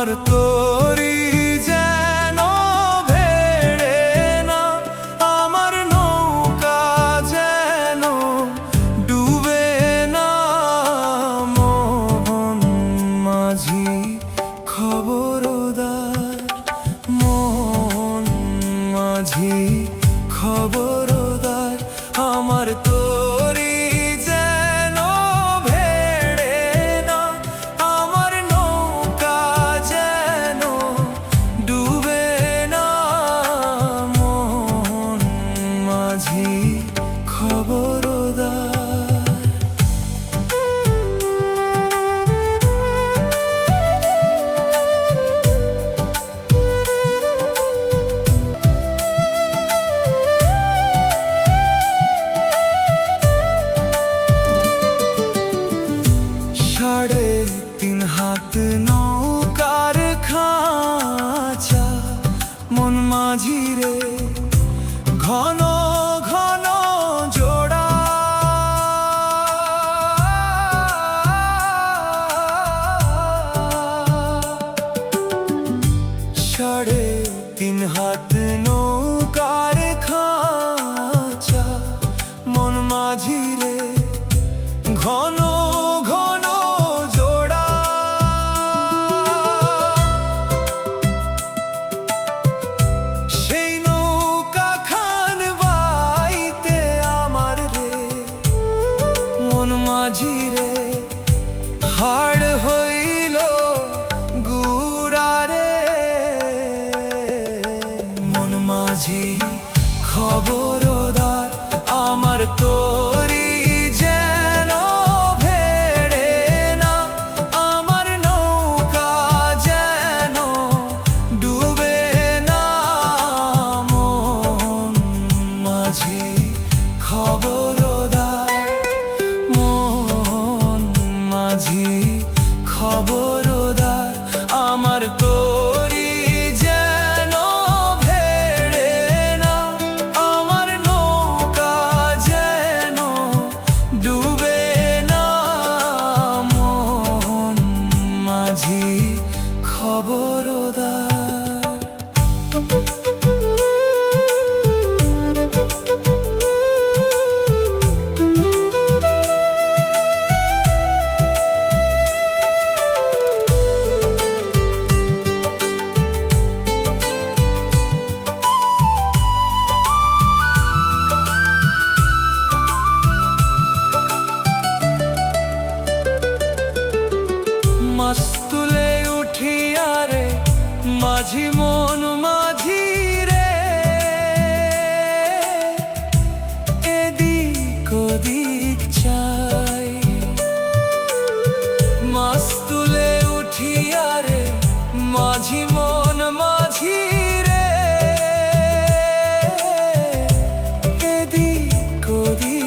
আমার তরি যেন ভেড়ে না, আমার নৌকা যেন ডুবে না। মোহন মাঝি খবরদার, মোহন মাঝি খবরদার, আমার তরি যেন ভেড়ে না, আমার নৌকা যেন ডুবে না। মোহন মাঝি খবরদার। সাড়ে তিন হাত নৌকার খাঁচা, মন মাঝি রে ঘন ঘন জোড়া। সাড়ে তিন হাত নৌকার খাঁচা, মন মাঝি রে ঘন ঘন জোড়া। সেই নৌকা খান বাইতে আমার রে মন মাঝি রে হাড় হইল গুড়া রে। মন মাঝি খবরদার, আমার তরি যেন ভেড়ে না, আমার নৌকা যেন ডুবে না। মোহন মাঝি খবরদার, মোহন মাঝি খবরদার, আমার তরি যেন ভেড়ে না, আমার নৌকা যেন ডুবে না। মোহন মাঝি খবরদার। মাস্তুলে উঠিয়া রে মাঝি মন মাঝি রে, এদিক ওদিক চাই। মাস্তুলে উঠিয়া রে মাঝি মন মাঝি রে, এদিক ওদিক